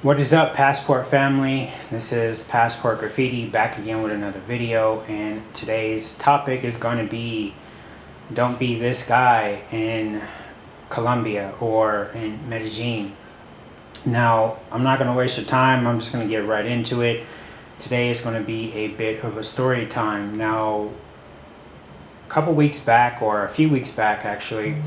What is up, Passport family? This is Passport Graffiti back again with another video, and today's topic is going to be don't be this guy in Colombia or in Medellin. Now, I'm not going to waste your time. I'm just going to get right into it. Today is going to be a bit of a story time. Now, a couple weeks back, or a few weeks back actually,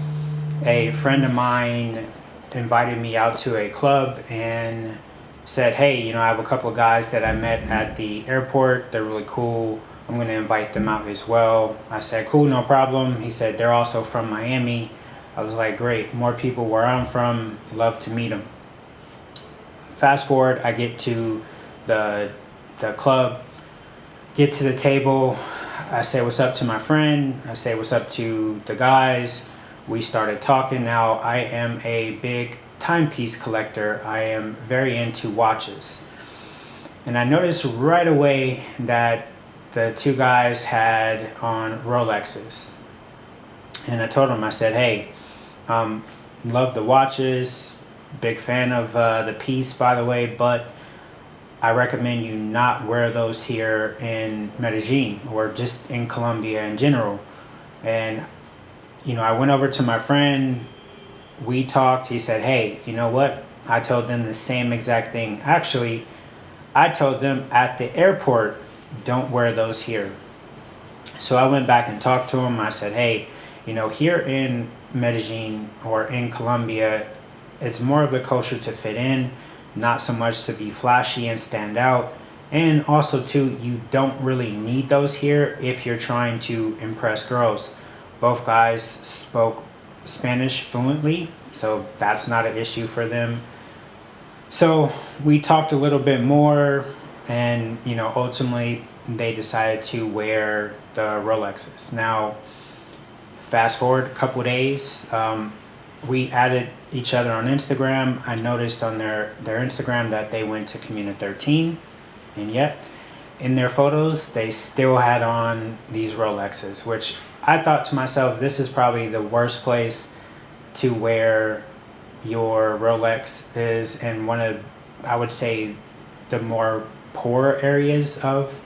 a friend of mine invited me out to a club and said, hey, I have a couple of guys that I met at the airport. They're really cool. I'm going to invite them out as well. I said, cool, no problem. He said, they're also from Miami. I was like, great, more people where I'm from. Love to meet them. Fast forward, I get to the club, get to the table. I say what's up to my friend. I say what's up to the guys. We started talking. Now, I am a big timepiece collector. I am very into watches. And I noticed right away that the two guys had on Rolexes. And I told them, I said, hey, love the watches. Big fan of the piece, by the way, but I recommend you not wear those here in Medellin or just in Colombia in general. And I went over to my friend, we talked, he said, hey, you know what? I told them the same exact thing. Actually, I told them at the airport, don't wear those here. So I went back and talked to him. I said, hey, here in Medellin or in Colombia, it's more of the culture to fit in, not so much to be flashy and stand out. And also too, you don't really need those here if you're trying to impress girls. Both guys spoke Spanish fluently, so that's not an issue for them. So we talked a little bit more, and ultimately they decided to wear the Rolexes. Now, fast forward a couple of days, we added each other on Instagram. I noticed on their Instagram that they went to Community 13, and yet in their photos they still had on these Rolexes, which I thought to myself, this is probably the worst place to wear your Rolex is in one of, I would say, the more poor areas of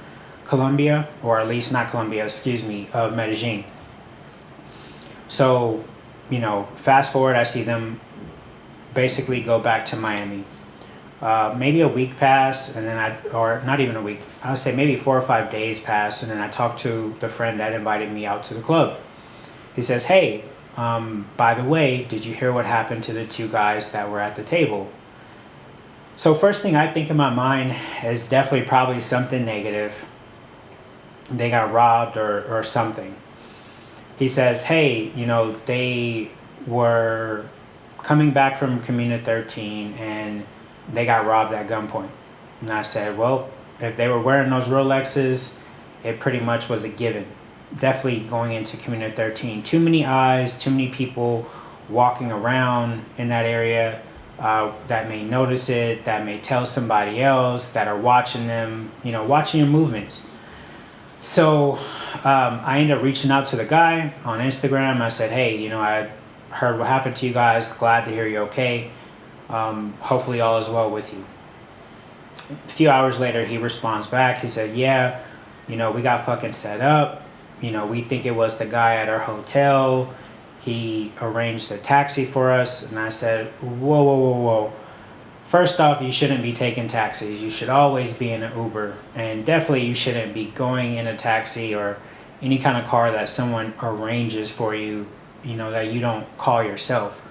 Colombia, or at least not Colombia, excuse me, of Medellin. So, fast forward, I see them basically go back to Miami. Maybe a week passed, and then or not even a week, I would say maybe 4 or 5 days passed, and then I talked to the friend that invited me out to the club. He says, hey, by the way, did you hear what happened to the two guys that were at the table? So first thing I think in my mind is definitely probably something negative. They got robbed or something. He says, hey, they were coming back from Community 13 and they got robbed at gunpoint. And I said, well, if they were wearing those Rolexes, it pretty much was a given. Definitely going into Community 13. Too many eyes, too many people walking around in that area that may notice it, that may tell somebody else, that are watching them, watching your movements. So I ended up reaching out to the guy on Instagram. I said, hey, I heard what happened to you guys. Glad to hear you're okay. Hopefully all is well with you. A few hours later, he responds back. He said, yeah, we got fucking set up. We think it was the guy at our hotel. He arranged a taxi for us. And I said, whoa, whoa, whoa, whoa. First off, you shouldn't be taking taxis. You should always be in an Uber. And definitely you shouldn't be going in a taxi or any kind of car that someone arranges for you, that you don't call yourself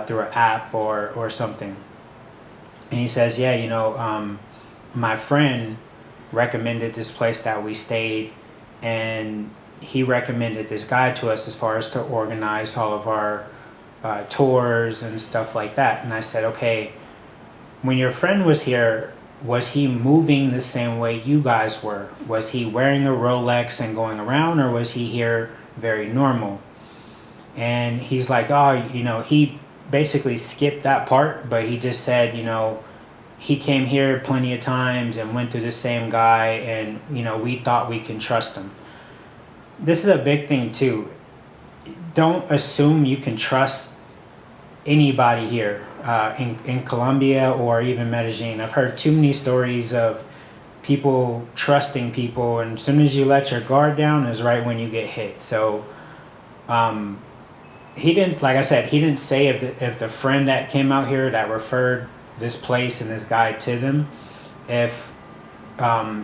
through an app or something. And he says, yeah, my friend recommended this place that we stayed, and he recommended this guy to us as far as to organize all of our tours and stuff like that. And I said, okay, when your friend was here, was he moving the same way you guys were? Was he wearing a Rolex and going around, or was he here very normal? And he's like, oh, he basically skipped that part, but he just said, he came here plenty of times and went through the same guy, and we thought we can trust him. This is a big thing too. Don't assume you can trust anybody here. in Colombia or even Medellin. I've heard too many stories of people trusting people, and as soon as you let your guard down is right when you get hit. So he didn't, like I said, he didn't say if the friend that came out here that referred this place and this guy to them, if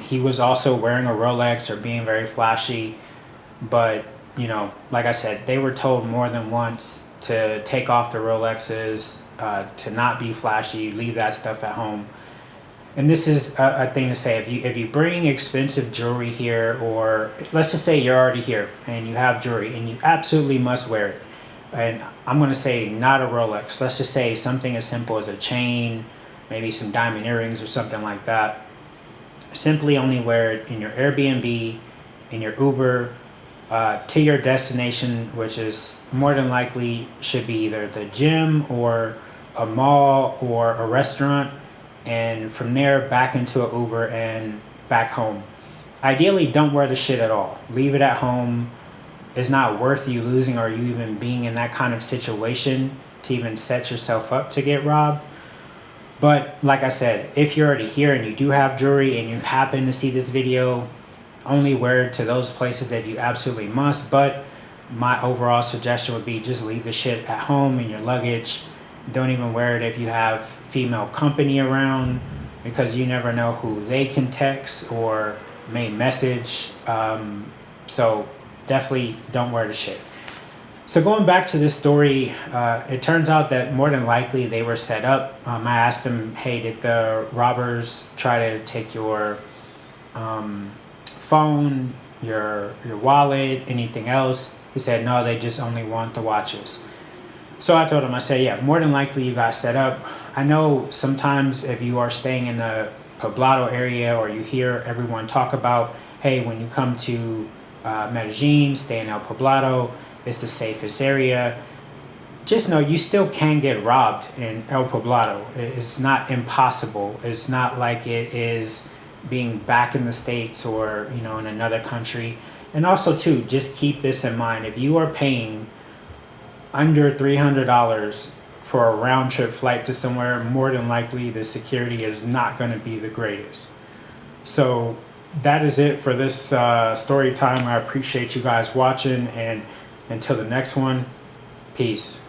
he was also wearing a Rolex or being very flashy. But you know, like I said, they were told more than once to take off the Rolexes, to not be flashy, leave that stuff at home. And this is a thing to say, if you bring expensive jewelry here, or let's just say you're already here and you have jewelry and you absolutely must wear it, and I'm going to say not a Rolex, let's just say something as simple as a chain, maybe some diamond earrings or something like that, simply only wear it in your Airbnb, in your Uber, to your destination, which is more than likely should be either the gym or a mall or a restaurant, and from there back into an Uber and back home. Ideally, don't wear the shit at all. Leave it at home. It's not worth you losing or you even being in that kind of situation to even set yourself up to get robbed. But like I said, if you're already here and you do have jewelry and you happen to see this video, only wear it to those places if you absolutely must. But my overall suggestion would be just leave the shit at home in your luggage. Don't even wear it if you have female company around, because you never know who they can text or may message. So definitely don't wear the shit. So going back to this story, it turns out that more than likely they were set up. I asked them, hey, did the robbers try to take your phone, your wallet, anything else? He said, no, they just only want the watches. So I told him, I said, yeah, more than likely you got set up. I know sometimes if you are staying in the Poblado area or you hear everyone talk about, hey, when you come to Medellin, stay in El Poblado, it's the safest area. Just know you still can get robbed in El Poblado. It's not impossible. It's not like it is being back in the States or, you know, in another country. And also too, just keep this in mind. If you are paying under $300 for a round trip flight to somewhere, more than likely the security is not going to be the greatest. So that is it for this story time. I appreciate you guys watching, and until the next one, peace.